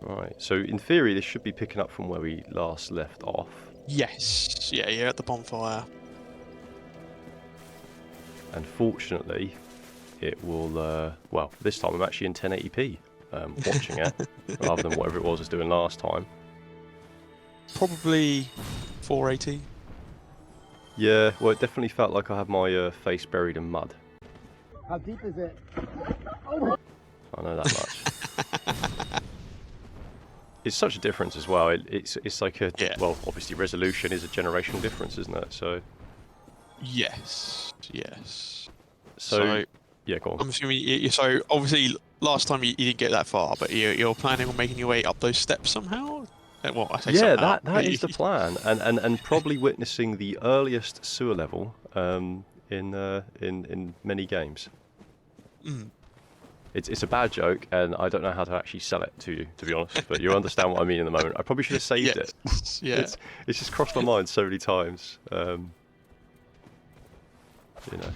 Right, so in theory this should be picking up from where we last left off. Yes. Yeah, you're at the bonfire. And fortunately, it will, well, this time I'm actually in 1080p watching it, rather than whatever it was doing last time. Probably 480. Yeah, well, it definitely felt like I had my face buried in mud. How deep is it? I know that much. It's such a difference as well. It's like a, well, obviously resolution is a generational difference, isn't it? So. Yes. Yes. So yeah, go on. I'm assuming. So obviously, last time you didn't get that far, but you're planning on making your way up those steps somehow. Well, I say somehow. that is the plan, and probably witnessing the earliest sewer level in many games. Mm. It's a bad joke, and I don't know how to actually sell it to you, to be honest. But you'll understand what I mean in the moment. I probably should have saved it. Yeah. It's just crossed my mind so many times. You know,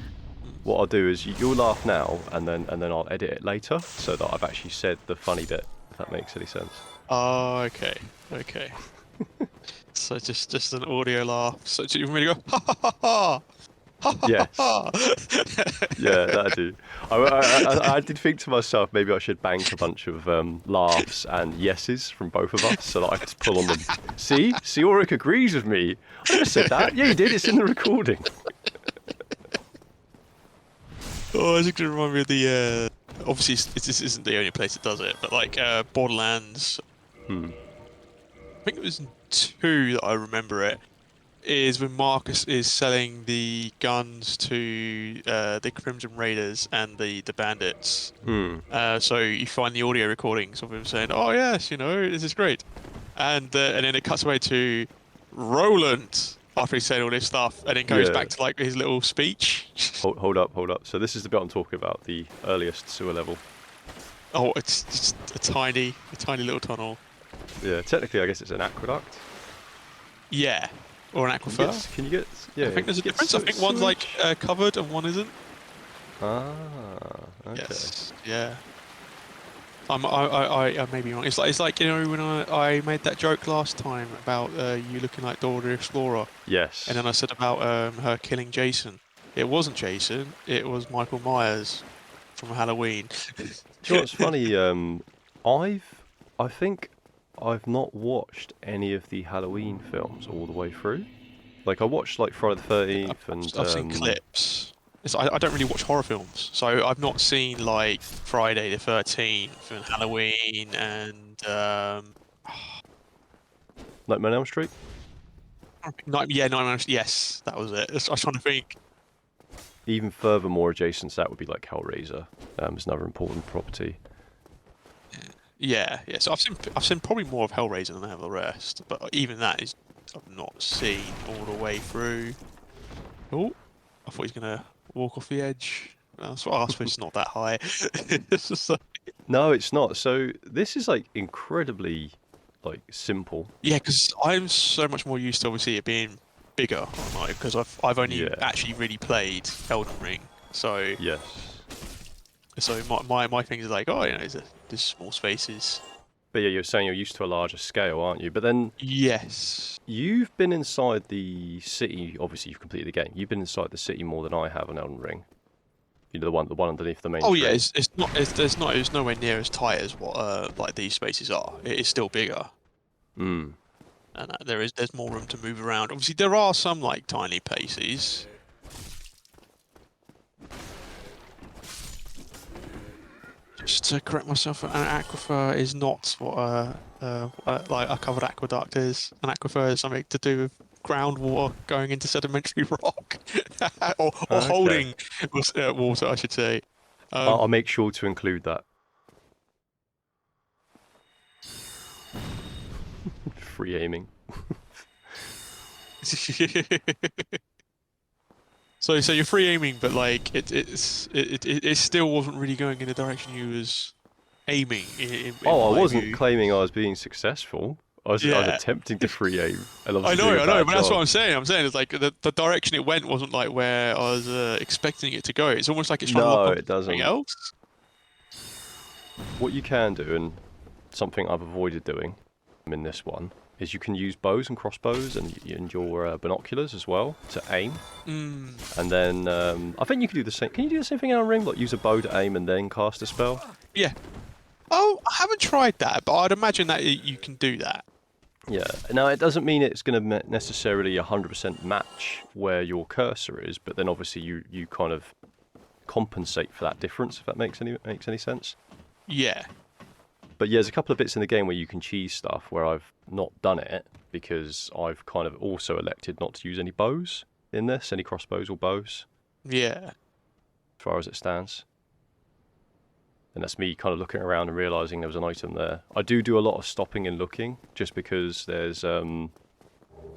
what I'll do is you'll laugh now, and then I'll edit it later, so that I've actually said the funny bit. If that makes any sense. Oh, okay. Okay. So just an audio laugh. So do you want me to go ha ha ha ha? Yes. Yeah, that'd do. I did think to myself, maybe I should bank a bunch of laughs and yeses from both of us, so that I could pull on them. See, Alrik agrees with me. I just said that. Yeah, you did. It's in the recording. Oh, it's going to remind me of the. Obviously, this isn't the only place that does it, but like Borderlands. I think it was in 2 that I remember it. Is when Marcus is selling the guns to the Crimson Raiders and the bandits. So you find the audio recordings of him saying, "Oh yes, you know, this is great," and then it cuts away to Roland after he's said all this stuff, and it goes back to like his little speech. Hold up. So this is the bit I'm talking about, the earliest sewer level. Oh, it's just a tiny little tunnel. Yeah, technically, I guess it's an aqueduct. Yeah. Or an aquifer? Can you get? Yeah. I think there's a difference. I think one's like covered and one isn't. Ah. Okay. Yes. Yeah. I may be wrong. It's like you know when I made that joke last time about you looking like Dora the Explorer. Yes. And then I said about her killing Jason. It wasn't Jason. It was Michael Myers from Halloween. Do you know what's funny? I think I've not watched any of the Halloween films all the way through. Like I watched like Friday the 13th and I've seen clips. I don't really watch horror films, so I've not seen like Friday the 13th and Halloween and Nightmare on Elm Street. Nightmare on Elm Street. Yes, that was it. I was trying to think. Even furthermore adjacent to that would be like Hellraiser. It's another important property. Yeah. So I've seen probably more of Hellraiser than I have the rest, but even that is I've not seen all the way through. Oh, I thought he's gonna walk off the edge. I suppose it's not that high. No, it's not. So this is like incredibly like simple. Yeah, because I'm so much more used to obviously it being bigger, because I've only actually really played Elden Ring. So yes. So my thing is like, oh, you know, there's small spaces. But yeah, you're saying you're used to a larger scale, aren't you? But then yes, you've been inside the city. Obviously, you've completed the game. You've been inside the city more than I have on Elden Ring. You know, the one underneath the main. Oh yeah, it's nowhere near as tight as what like these spaces are. It is still bigger. And there's more room to move around. Obviously, there are some like tiny places. Just to correct myself, an aquifer is not what like a covered aqueduct is. An aquifer is something to do with groundwater going into sedimentary rock, or holding water, I should say. I'll make sure to include that. Free aiming. So you're free aiming, but like it still wasn't really going in the direction you was aiming. I wasn't claiming I was being successful. I was attempting to free aim. And I know, but that's what I'm saying. It's like the direction it went wasn't like where I was expecting it to go. It's almost like it's trying to look up something else. What you can do, and something I've avoided doing in this one is you can use bows and crossbows and your binoculars as well to aim. And then I think you can do the same. Can you do the same thing in Ring? Like use a bow to aim and then cast a spell? Yeah. Oh, I haven't tried that, but I'd imagine that you can do that. Yeah. Now, it doesn't mean it's going to necessarily 100% match where your cursor is, but then obviously you kind of compensate for that difference, if that makes any sense. Yeah. But yeah, there's a couple of bits in the game where you can cheese stuff where I've not done it because I've kind of also elected not to use any bows in this, any crossbows or bows. Yeah. As far as it stands. And that's me kind of looking around and realising there was an item there. I do a lot of stopping and looking just because there's kind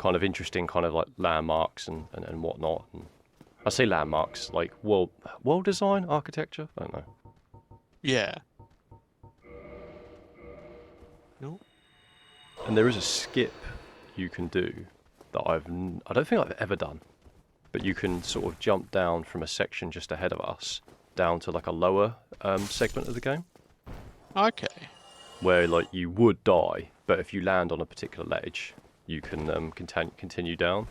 of interesting kind of like landmarks and whatnot. And I say landmarks, like world design, architecture, I don't know. Yeah. No. And there is a skip you can do that I don't think I've ever done. But you can sort of jump down from a section just ahead of us down to like a lower segment of the game. Okay. Where like you would die, but if you land on a particular ledge, you can continue down.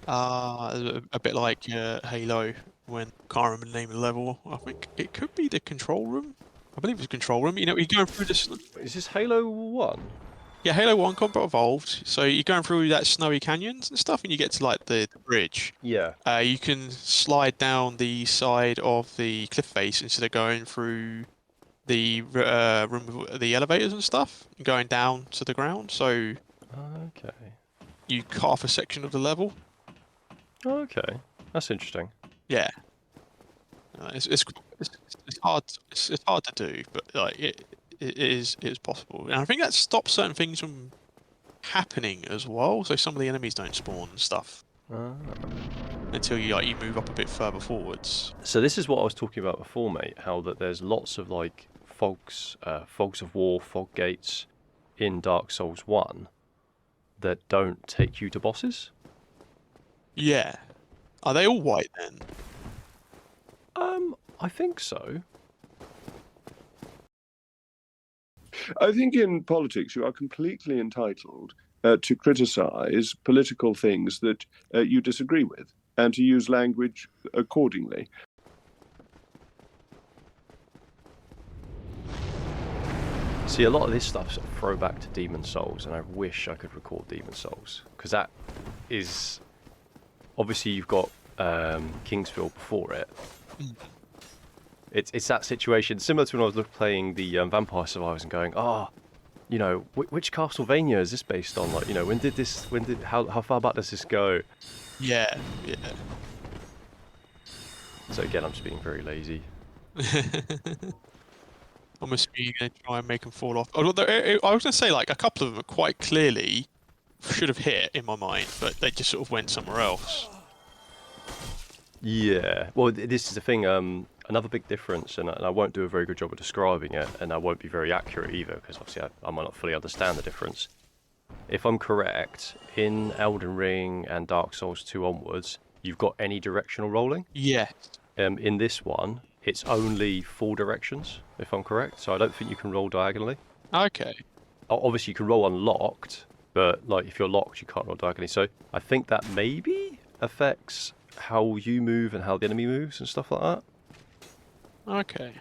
A bit like Halo, when I can't remember the name of the level. I think it could be the control room. I believe it's control room. You know, you're going through this. Is this Halo 1? Yeah, Halo 1 Combat Evolved. So you're going through that snowy canyons and stuff, and you get to like the bridge. Yeah. You can slide down the side of the cliff face instead of going through the room with the elevators and stuff, and going down to the ground. So Okay. you cut off a section of the level. Okay. That's interesting. Yeah. It's hard. It's hard to do, but like it is possible, and I think that stops certain things from happening as well. So some of the enemies don't spawn and stuff until you move up a bit further forwards. So this is what I was talking about before, mate. How that there's lots of like fogs of war, fog gates in Dark Souls 1 that don't take you to bosses. Yeah. Are they all white then? I think so. I think in politics you are completely entitled to criticise political things that you disagree with and to use language accordingly. See, a lot of this stuff's a throwback to Demon Souls, and I wish I could record Demon Souls, because that is... Obviously, you've got Kingsfield before it. It's that situation, similar to when I was playing the Vampire Survivors and going, you know, which Castlevania is this based on? Like, you know, how far back does this go? Yeah, yeah. So again, I'm just being very lazy. Almost going to try and make them fall off. Although I was going to say, like, a couple of them quite clearly should have hit in my mind, but they just sort of went somewhere else. Yeah. Well, this is the thing. Another big difference, and I won't do a very good job of describing it, and I won't be very accurate either, because obviously I might not fully understand the difference. If I'm correct, in Elden Ring and Dark Souls 2 onwards, you've got any directional rolling. Yes. In this one, it's only 4 directions, if I'm correct. So I don't think you can roll diagonally. Okay. Obviously, you can roll unlocked, but like if you're locked, you can't roll diagonally. So I think that maybe affects how you move and how the enemy moves and stuff like that. Okay.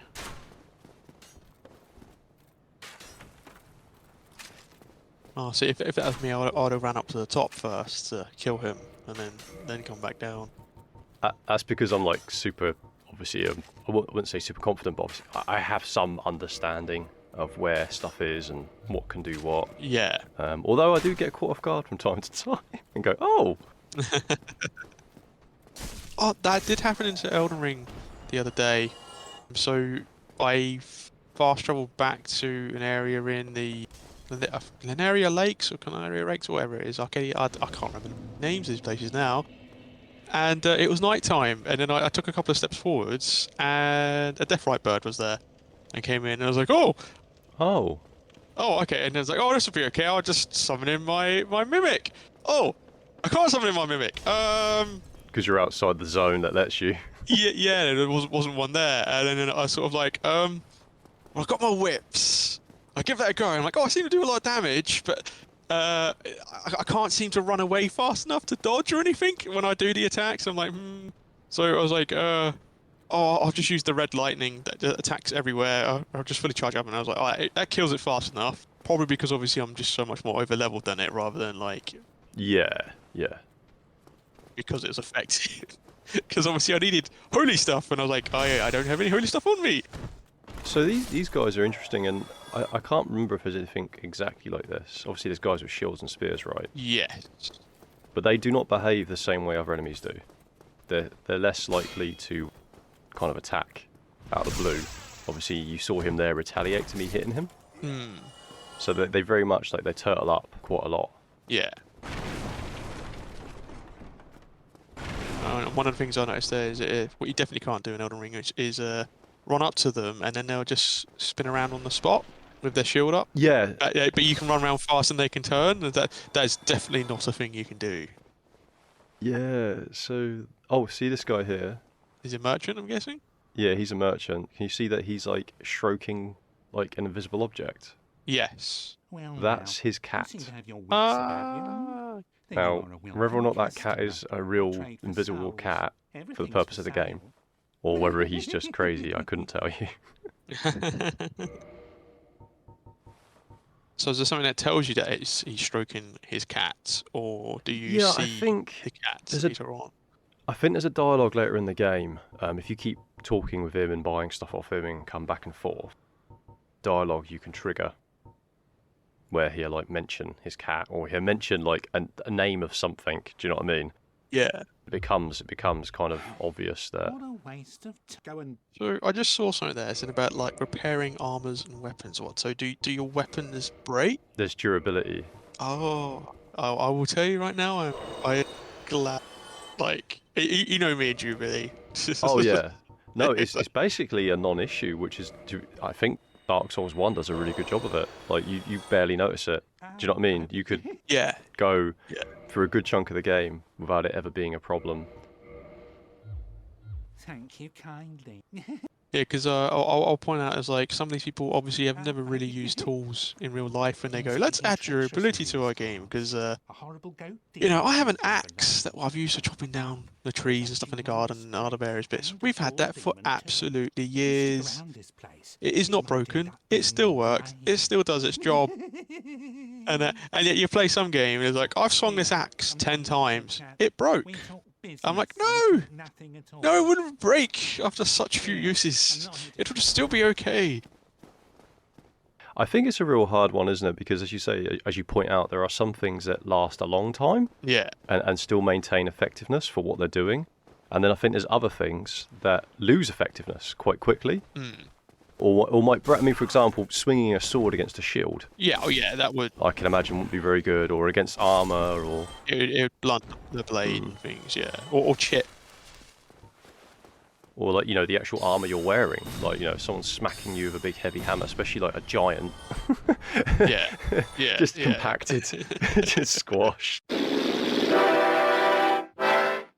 Oh, see, if that was me, I'd have ran up to the top first to kill him, and then come back down. That's because I'm like super, obviously, I wouldn't say super confident, but obviously I have some understanding of where stuff is and what can do what. Yeah. Although I do get caught off guard from time to time and go, oh! Oh, that did happen into Elden Ring the other day. So I fast travelled back to an area in the Lenaria Lakes or Canaria Lakes or whatever it is. I can't remember the names of these places now. And it was night time, and then I took a couple of steps forwards, and a Deathrite bird was there, and came in, and I was like, oh, okay, and then I was like, oh, this will be okay. I'll just summon in my mimic. Oh, I can't summon in my mimic. Because you're outside the zone that lets you. Yeah, there wasn't one there, and then I sort of like, well, I've got my whips. I give that a go. I'm like, oh, I seem to do a lot of damage, but I can't seem to run away fast enough to dodge or anything when I do the attacks. I'm like, So I was like, oh, I'll just use the red lightning that attacks everywhere. I'll just fully charge up, and I was like, oh, that kills it fast enough. Probably because obviously I'm just so much more over leveled than it, rather than like. Yeah. Because it was effective. Because obviously I needed holy stuff, and I was like, oh yeah, I don't have any holy stuff on me. So these guys are interesting, and I can't remember if there's anything exactly like this. Obviously, there's guys with shields and spears, right? Yes. But they do not behave the same way other enemies do. They're less likely to kind of attack out of the blue. Obviously, you saw him there retaliate to me hitting him. So they very much like they turtle up quite a lot. Yeah. One of the things I noticed there is what you definitely can't do in Elden Ring is run up to them and then they'll just spin around on the spot with their shield up. Yeah. But you can run around fast and they can turn. That is definitely not a thing you can do. Yeah. So, see this guy here? Is he a merchant, I'm guessing? Yeah, he's a merchant. Can you see that he's like stroking like an invisible object? Yes. That's his cat. Ah. Now, whether or not that cat is a real invisible cat for the purpose of the game, or whether he's just crazy, I couldn't tell you. So is there something that tells you that he's stroking his cat, or do you see the cat later on? I think there's a dialogue later in the game. If you keep talking with him and buying stuff off him and come back and forth, dialogue you can trigger where he'll like mention his cat, or he'll mention like a name of something. Do you know what I mean? Yeah. It becomes kind of obvious that. What a waste of So I just saw something there. It's about like repairing armors and weapons. What? So do your weapons break? There's durability. Oh, I will tell you right now. I'm glad. Like you know me and Jubilee. Oh yeah. No, it's basically a non-issue, which is I think Dark Souls 1 does a really good job of it. Like you barely notice it. Do you know what I mean? You could go through a good chunk of the game without it ever being a problem. Thank you kindly. Yeah, because I'll point out as like some of these people obviously have never really used tools in real life, and they go, let's add durability to our game because you know, I have an axe that I've used for chopping down the trees and stuff in the garden and other various bits. We've had that for absolutely years. It is not broken. It still works. It still does its job. And yet you play some game and it's like, I've swung this axe 10 times. It broke. I'm like, no, it wouldn't break after such few uses. It would still be okay. I think it's a real hard one, isn't it? Because as you say, as you point out, there are some things that last a long time, and still maintain effectiveness for what they're doing, and then I think there's other things that lose effectiveness quite quickly. Or might, I mean, for example, swinging a sword against a shield. Yeah, oh yeah, that would. I can imagine wouldn't be very good, or against armor, or. It would blunt the blade and things, yeah, or chip. Or like, you know, the actual armor you're wearing, like, you know, someone's smacking you with a big heavy hammer, especially like a giant. Yeah. Just compacted, just squashed.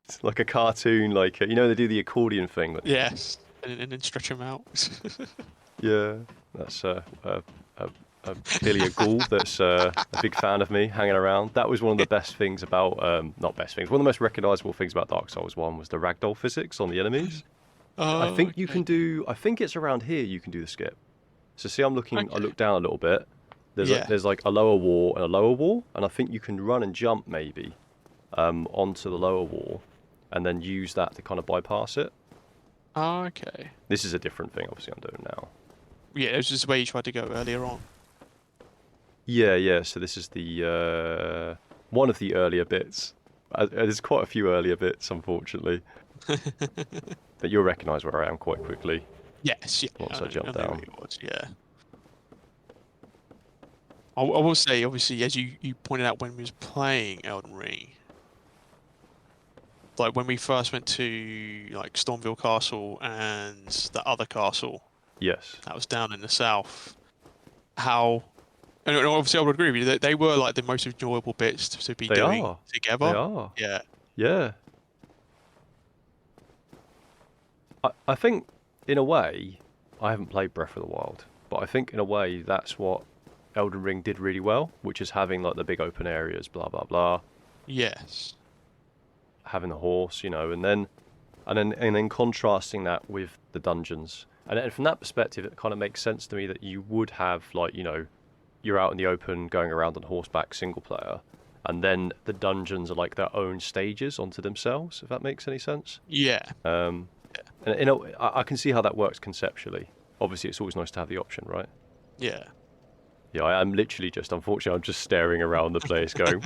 It's like a cartoon, like you know, they do the accordion thing. Yes. And then stretch them out. Yeah, that's clearly a ghoul that's a big fan of me hanging around. That was one of the best things about, not best things, one of the most recognisable things about Dark Souls 1 was the ragdoll physics on the enemies. I think you can do, I think it's around here you can do the skip. So see, I'm looking, I look down a little bit. There's like a lower wall and a lower wall, and I think you can run and jump maybe onto the lower wall, and then use that to kind of bypass it. Oh, okay. This is a different thing, obviously, I'm doing now. Yeah, it was just the way you tried to go earlier on. Yeah, so this is the one of the earlier bits. There's quite a few earlier bits, unfortunately. But you'll recognise where I am quite quickly. Yes, yeah. Once I jump down. Yeah. I will say, obviously, as you pointed out when we was playing Elden Ring, like when we first went to like Stormville Castle and the other castle. Yes. That was down in the south. And obviously I would agree with you, they were like the most enjoyable bits to be doing together. They are. Yeah. Yeah. I think, in a way, I haven't played Breath of the Wild. but I think in a way that's what Elden Ring did really well, which is having like the big open areas, blah blah blah, Yes. having the horse, and then contrasting that with the dungeons. And from that perspective, it kind of makes sense to me that you would have like, you're out in the open going around on horseback single player, and then the dungeons are like their own stages onto themselves, if that makes any sense. Yeah. And I can see how that works conceptually. Obviously, it's always nice to have the option, right? Yeah. Yeah, I'm literally unfortunately, I'm just staring around the place going,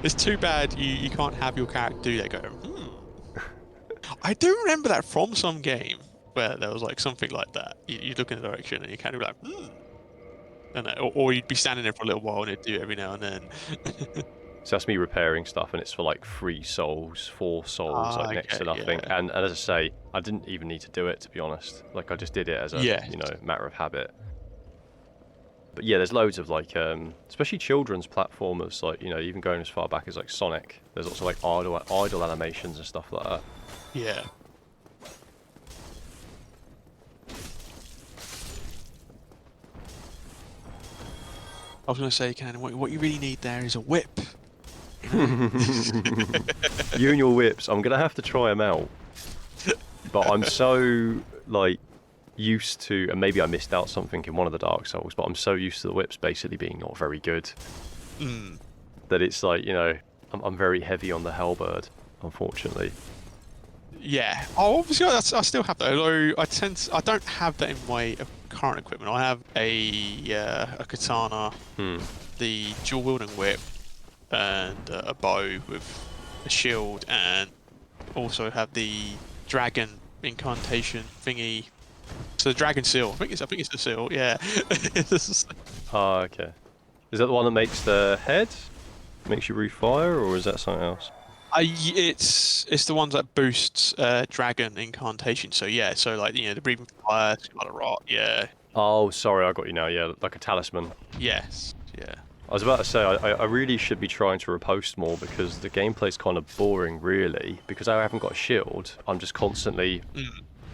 It's too bad you can't have your character do that. Go, I do remember that from some game where there was like something like that. You'd look in the direction and your character would be like, and or you'd be standing there for a little while and it'd do it every now and then. So that's me repairing stuff, and it's for like 3 souls, 4 souls, like next to nothing. Yeah. And as I say, I didn't even need to do it, to be honest. Like I just did it as a matter of habit. But yeah, there's loads of like, especially children's platformers, like even going as far back as like Sonic. There's also like idle animations and stuff like that. Yeah. I was going to say, Canon, what you really need there is a whip. You and your whips, I'm gonna have to try them out. But I'm so like used to, and maybe I missed out something in one of the Dark Souls, but I'm so used to the whips basically being not very good that it's like I'm very heavy on the halberd, unfortunately. Yeah. Oh, obviously I still have that. Although I don't have that in my current equipment. I have a katana, the dual wielding whip, and a bow with a shield, and also have the dragon incantation thingy. So the dragon seal. I think it's the seal. Yeah. Oh, okay. Is that the one that makes the head? Makes you refire, or is that something else? It's the ones that boosts dragon incantation. So yeah, so like the breathing fire, Scarlet Rot, yeah. Oh, sorry, I got you now. Yeah, like a talisman. Yes, yeah. I was about to say I really should be trying to repost more because the gameplay's kind of boring, really. Because I haven't got a shield, I'm just constantly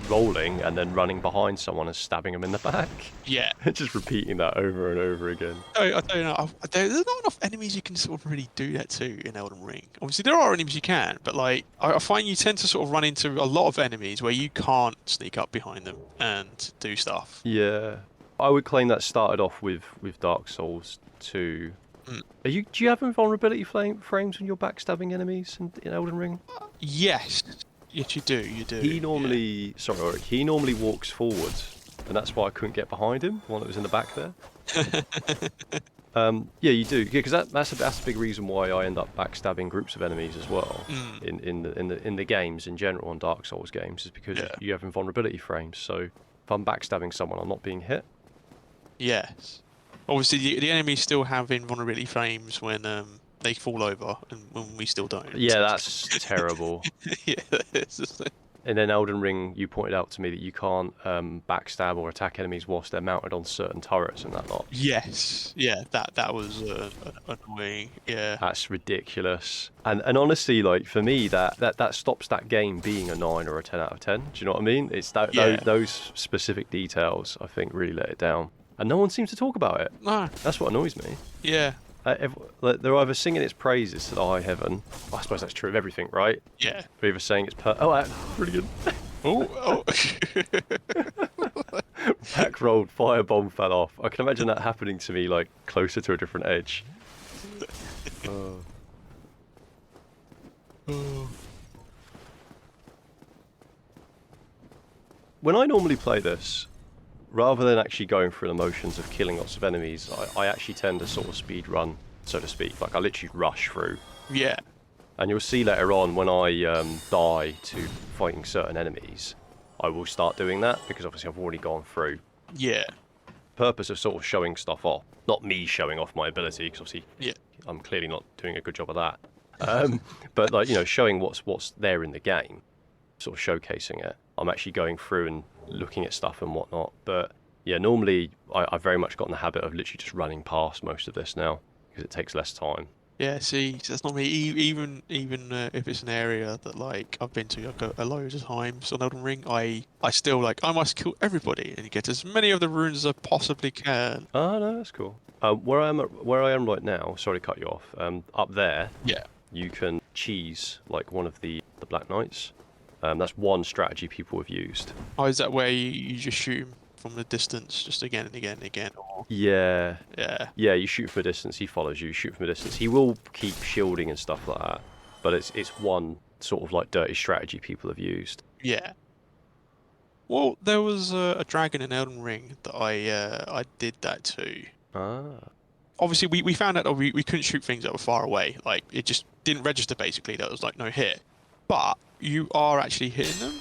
rolling and then running behind someone and stabbing them in the back. Yeah. Just repeating that over and over again. I don't know. There's not enough enemies you can sort of really do that to in Elden Ring. Obviously, there are enemies you can, but like I find you tend to sort of run into a lot of enemies where you can't sneak up behind them and do stuff. Yeah, I would claim that started off with Dark Souls 2. Do you have invulnerability frames when you're backstabbing enemies in Elden Ring? Yes. Yes, you do. He normally, sorry, Alrik, he normally walks forwards, and that's why I couldn't get behind him. The one that was in the back there. Yeah, you do. Yeah, because that's a big reason why I end up backstabbing groups of enemies as well in the games in general on Dark Souls games, is because you have invulnerability frames. So if I'm backstabbing someone, I'm not being hit. Yes. Obviously, the enemies still have invulnerability frames when they fall over, and when we still don't. Yeah, that's terrible. Yeah, it's just... And then Elden Ring, you pointed out to me that you can't backstab or attack enemies whilst they're mounted on certain turrets and that lot. Yes, yeah, that was annoying. Yeah, that's ridiculous. And honestly, like for me, that stops that game being a 9 or a 10 out of 10. Do you know what I mean? It's those specific details I think really let it down, and no one seems to talk about it. No, that's what annoys me. Yeah. They're either singing its praises to the high heaven. I suppose that's true of everything, right? Yeah. They're either saying it's brilliant. Oh. Back rolled, firebomb fell off. I can imagine that happening to me, like closer to a different edge. When I normally play this, rather than actually going through the motions of killing lots of enemies, I actually tend to sort of speed run, so to speak. Like I literally rush through. Yeah. And you'll see later on when I die to fighting certain enemies, I will start doing that because obviously I've already gone through. Yeah. Purpose of sort of showing stuff off, not me showing off my ability, because obviously I'm clearly not doing a good job of that. But like showing what's there in the game, sort of showcasing it. I'm actually going through and looking at stuff and whatnot. But yeah, normally I've very much got in the habit of literally just running past most of this now because it takes less time. Yeah, see, that's not me. Even if it's an area that like I've been to like a loads of times on Elden Ring, I still like I must kill everybody and get as many of the runes as I possibly can. Oh no, that's cool. Where I am right now. Sorry to cut you off. Up there, Yeah. you can cheese like one of the Black Knights. That's one strategy people have used. Oh, is that where you just shoot him from the distance, just again and again and again? Or... Yeah. Yeah. Yeah, you shoot from a distance, he follows you. You shoot from a distance. He will keep shielding and stuff like that. But it's one sort of like dirty strategy people have used. Yeah. Well, there was a dragon in Elden Ring that I did that to. Ah. Obviously, we found out that we couldn't shoot things that were far away. Like, it just didn't register, basically. That was like no hit. But you are actually hitting them.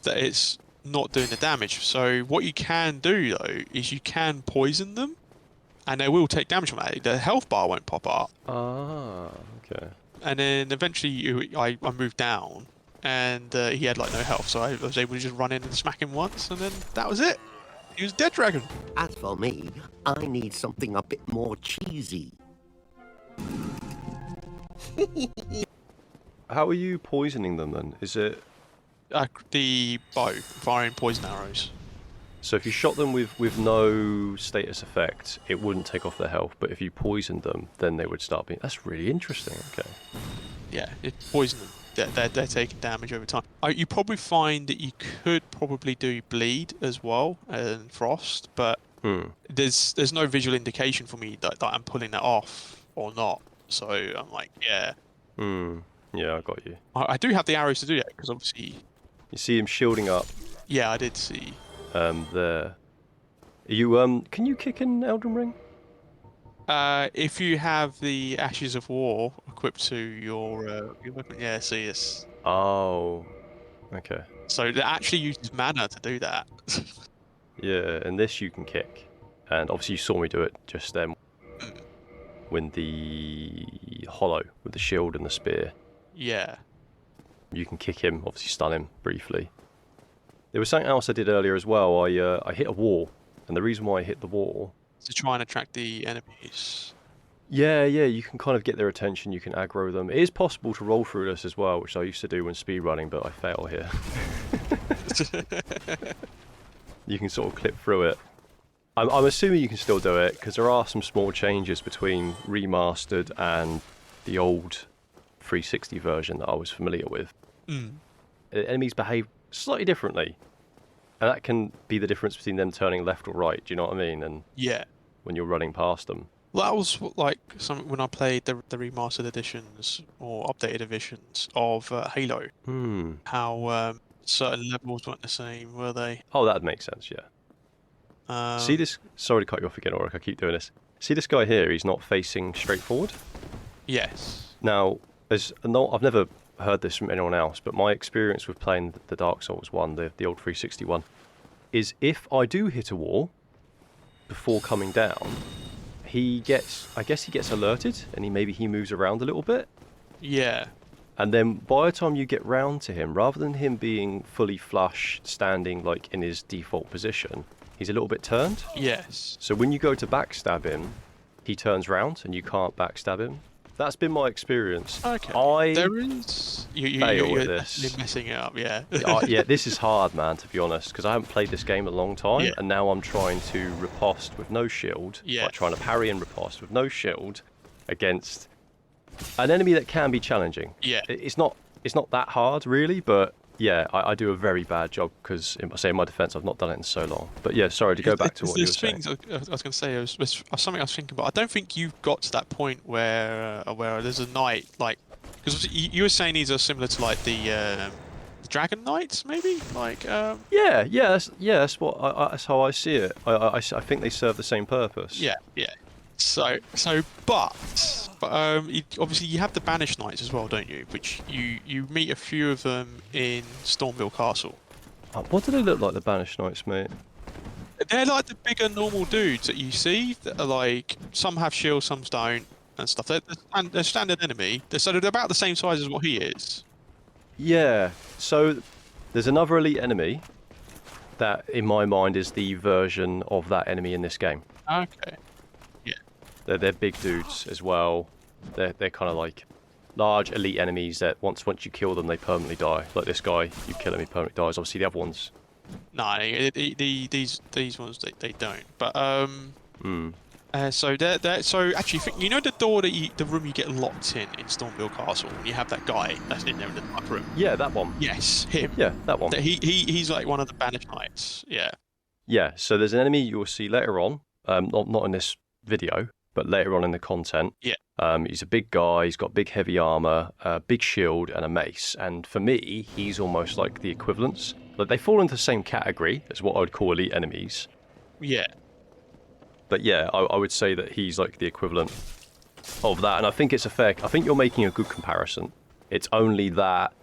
That it's not doing the damage. So what you can do, though, is you can poison them. And they will take damage from that. The health bar won't pop up. Ah, okay. And then eventually I moved down. And he had like no health. So I was able to just run in and smack him once. And then that was it. He was dead dragon. As for me, I need something a bit more cheesy. How are you poisoning them then? Is it... The bow, firing poison arrows. So if you shot them with no status effect, it wouldn't take off their health. But if you poisoned them, then they would start being... That's really interesting, okay. Yeah, it poison them. They're taking damage over time. You probably find that you could probably do bleed as well and frost, but there's no visual indication for me that I'm pulling that off or not. So I'm like, yeah. Yeah, I got you. I do have the arrows to do that because obviously. You see him shielding up. Yeah, I did see. There. You can you kick in Elden Ring? If you have the Ashes of War equipped to your weapon, yeah, see this. Oh, okay. So it actually uses mana to do that. Yeah, and this you can kick, and obviously you saw me do it just then. When the hollow with the shield and the spear. Yeah. You can kick him, obviously stun him briefly. There was something else I did earlier as well. I hit a wall, and the reason why I hit the wall. To try and attract the enemies. Yeah, you can kind of get their attention, you can aggro them. It is possible to roll through this as well, which I used to do when speedrunning, but I fail here. You can sort of clip through it. I'm assuming you can still do it, because there are some small changes between Remastered and the old 360 version that I was familiar with. Enemies behave slightly differently. And that can be the difference between them turning left or right, do you know what I mean? And yeah. When you're running past them. Well, that was like something when I played the remastered editions or updated editions of Halo. How certain levels weren't the same, were they? Oh, that'd make sense, yeah. See this? Sorry to cut you off again, Alrik, I keep doing this. See this guy here? He's not facing straight forward? Yes. Now, I've never heard this from anyone else, but my experience with playing the Dark Souls one, the old 360 one, is if I do hit a wall before coming down, I guess he gets alerted, and maybe he moves around a little bit. Yeah. And then by the time you get round to him, rather than him being fully flush, standing like in his default position, he's a little bit turned. Yes. So when you go to backstab him, he turns round and you can't backstab him. That's been my experience. Okay. There is... You're this. messing it up, yeah. Yeah, this is hard, man, to be honest, because I haven't played this game in a long time, and now I'm trying to riposte with no shield, like trying to parry and riposte with no shield against an enemy that can be challenging. Yeah. It's not that hard, really, but yeah, I do a very bad job because, in my defense, I've not done it in so long. But yeah, sorry to go back to what you were saying. I was going to say, was something I was thinking about. I don't think you've got to that point where there's a knight, like, because you were saying these are similar to like the Dragon Knights, maybe, like. Yeah, that's what that's how I see it. I think they serve the same purpose. Yeah. But obviously you have the Banished Knights as well, don't you? Which you meet a few of them in Stormville Castle. What do they look like, the Banished Knights, mate? They're like the bigger normal dudes that you see. That are like, some have shields, some don't, and stuff. They're standard enemy. So they're about the same size as what he is. Yeah. So there's another elite enemy that, in my mind, is the version of that enemy in this game. Okay. They're big dudes as well. They're kind of like large elite enemies that once you kill them, they permanently die. Like this guy, you kill him, he permanently dies. Obviously, the other ones. No, these ones they don't. But so so actually, you know the door that the room you get locked in Stormville Castle, and you have that guy that's in there in the dark room. Yeah, that one. Yes, him. Yeah, that one. He's like one of the banished knights. Yeah. Yeah. So there's an enemy you'll see later on. Not in this video, but later on in the content. Yeah. He's a big guy. He's got big heavy armor, a big shield, and a mace. And for me, he's almost like the equivalents. Like they fall into the same category as what I would call elite enemies. Yeah. But yeah, I would say that he's like the equivalent of that. And I think it's a fair. I think you're making a good comparison. It's only that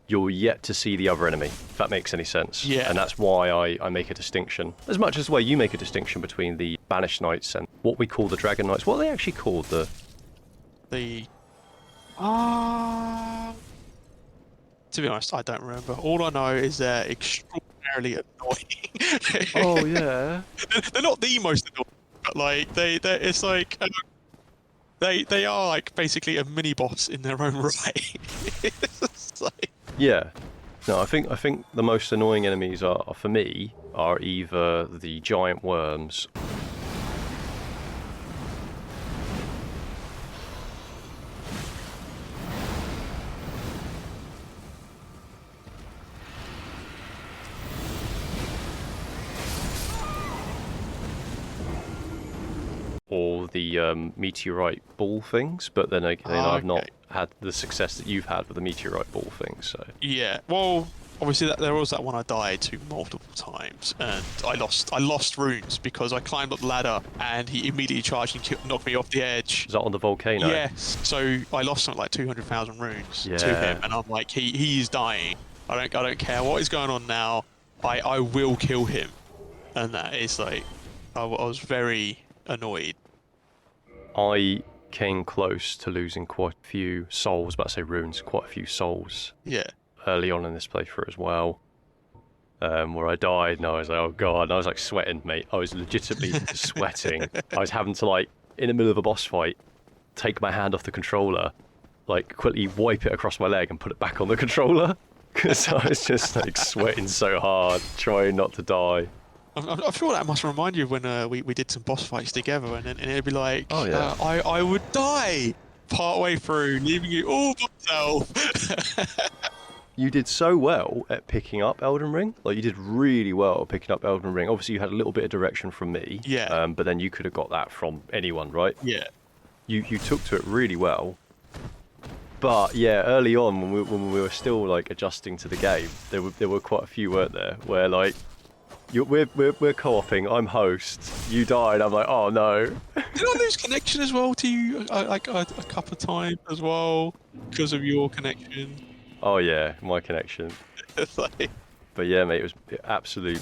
you're yet to see the other enemy, if that makes any sense. Yeah. And that's why I make a distinction. As much as the way you make a distinction between the Banished Knights and what we call the Dragon Knights. What are they actually called? To be honest, I don't remember. All I know is they're extraordinarily annoying. Oh, yeah. They're not the most annoying, but like it's like they are like basically a mini boss in their own right. It's like... Yeah. No, I think the most annoying enemies are for me are either the giant worms. Or the meteorite ball things, but then again, I've not had the success that you've had with the meteorite ball things. So yeah, well, obviously there was that one I died to multiple times, and I lost runes because I climbed up the ladder and he immediately charged and knocked me off the edge. Is that on the volcano? Yes. So I lost something like 200,000 runes to him, and I'm like, he's dying. I don't care what is going on now. I will kill him, and that is like, I was very annoyed. I came close to losing quite a few souls, about to say runes, quite a few souls. Yeah. Early on in this playthrough as well, where I died and I was like, oh god, and I was like sweating, mate. I was legitimately sweating. I was having to like, in the middle of a boss fight, take my hand off the controller, like quickly wipe it across my leg and put it back on the controller, because I was just like sweating so hard, trying not to die. I feel that must remind you of when we did some boss fights together, and it'd be like, oh, yeah. I would die partway through, leaving you all by myself. You did so well at picking up Elden Ring. Like, you did really well at picking up Elden Ring. Obviously, you had a little bit of direction from me. Yeah. But then you could have got that from anyone, right? Yeah. You took to it really well. But yeah, early on when we were still like adjusting to the game, there were quite a few, weren't there, where like we're co-oping. I'm host. You died. I'm like, oh no. Did I lose connection as well to you like a couple of times as well because of your connection? Oh yeah, my connection. Like... But yeah, mate, it was absolute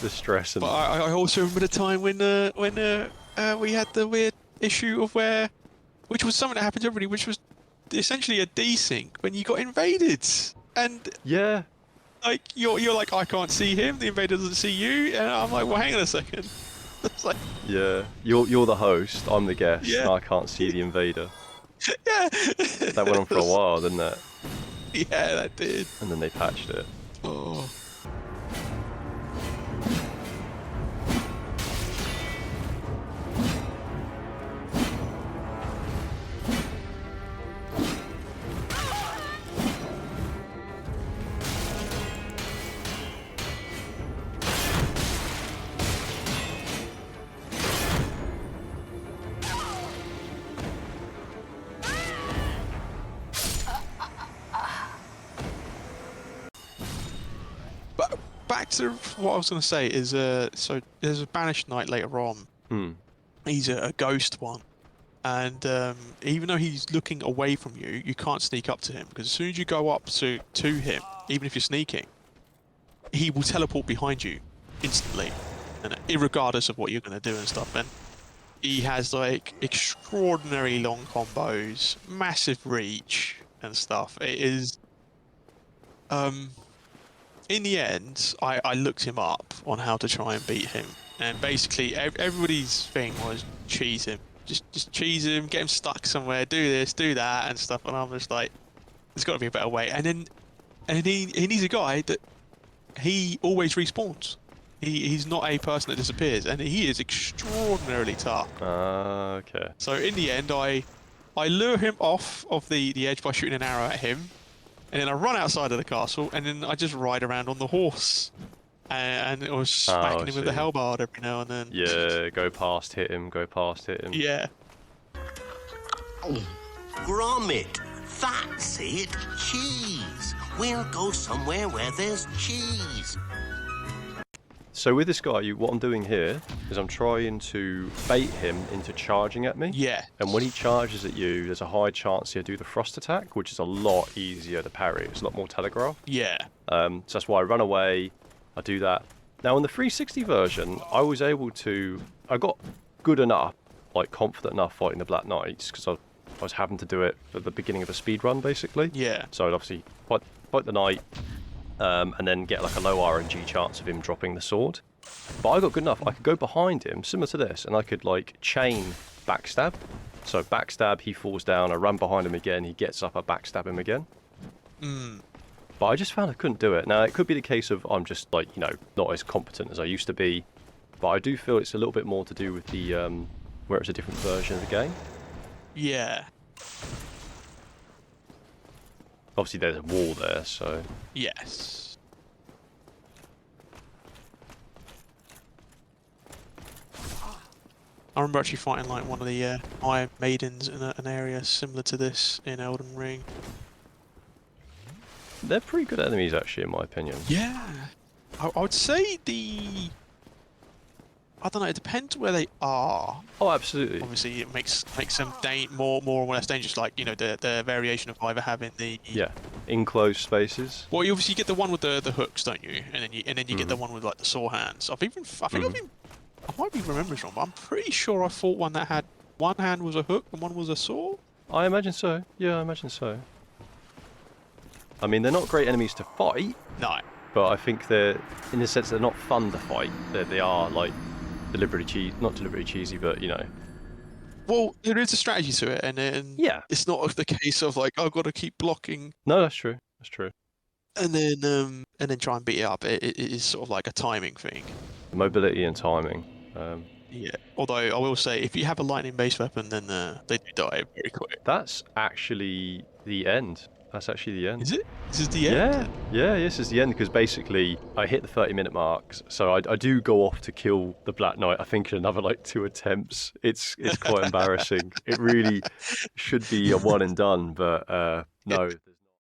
distress. And... But I also remember the time when we had the weird issue of which was something that happened to everybody, which was essentially a desync when you got invaded, and yeah. Like you're like, I can't see him, the invader doesn't see you, and I'm like, well, hang on a second. It's like, yeah, you're the host, I'm the guest, yeah. And I can't see the invader. Yeah. That went on for a while, didn't it? Yeah, that did. And then they patched it. Oh. Back to what I was going to say is, so there's a banished knight later on. He's a ghost one, and even though he's looking away from you, you can't sneak up to him, because as soon as you go up to him, even if you're sneaking, he will teleport behind you instantly, and irregardless of what you're going to do and stuff. And he has like extraordinarily long combos, massive reach and stuff. It is in the end, I looked him up on how to try and beat him, and basically everybody's thing was cheese him. just cheese him, get him stuck somewhere, do this, do that, and stuff. And I'm just like, there's got to be a better way. And he's a guy that he always respawns. He's not a person that disappears, and he is extraordinarily tough. Okay. So in the end, I lure him off of the edge by shooting an arrow at him, and then I run outside of the castle, and then I just ride around on the horse, and I was smacking him with the halberd every now and then. Yeah, go past, hit him, go past, hit him. Yeah. Gromit, that's it. Cheese. We'll go somewhere where there's cheese. So with this guy, what I'm doing here is I'm trying to bait him into charging at me. Yeah. And when he charges at you, there's a high chance he'll do the frost attack, which is a lot easier to parry. It's a lot more telegraph. Yeah. So that's why I run away, I do that. Now in the 360 version, I was able to, I got good enough, like confident enough fighting the Black Knights, because I was having to do it at the beginning of a speed run, basically. Yeah. So I'd obviously fight the knight, and then get like a low RNG chance of him dropping the sword. But I got good enough, I could go behind him, similar to this, and I could like chain backstab. So backstab, he falls down, I run behind him again, he gets up, I backstab him again. But I just found I couldn't do it. Now it could be the case of I'm just like, you know, not as competent as I used to be, but I do feel it's a little bit more to do with the, where it's a different version of the game. Yeah. Obviously there's a wall there, so... Yes. I remember actually fighting like one of the Iron Maidens in an area similar to this in Elden Ring. They're pretty good enemies actually, in my opinion. Yeah. I would say I don't know, it depends where they are. Oh, absolutely. Obviously, it makes them more or less dangerous. Like, you know, the variation of either having the Enclosed spaces. Well, you obviously get the one with the hooks, don't you? And then you get the one with like the saw hands. I think I might be remembering wrong, but I'm pretty sure I fought one that had one hand was a hook and one was a saw. I imagine so. Yeah, I imagine so. I mean, they're not great enemies to fight. No. But I think they're, in the sense, they're not fun to fight. They are like not deliberately cheesy, but you know. Well, there is a strategy to it, and Yeah. it's not the case of like I've got to keep blocking. No, that's true. That's true. And then try and beat it up. It is sort of like a timing thing. Mobility and timing. Yeah. Although I will say, if you have a lightning-based weapon, then they do die very quick. That's actually the end. That's actually the end. Is it? This is the end? Yeah, this is the end, because basically I hit the 30-minute mark, so I do go off to kill the Black Knight, I think in another like 2 attempts. It's quite embarrassing. It really should be a one and done, but no.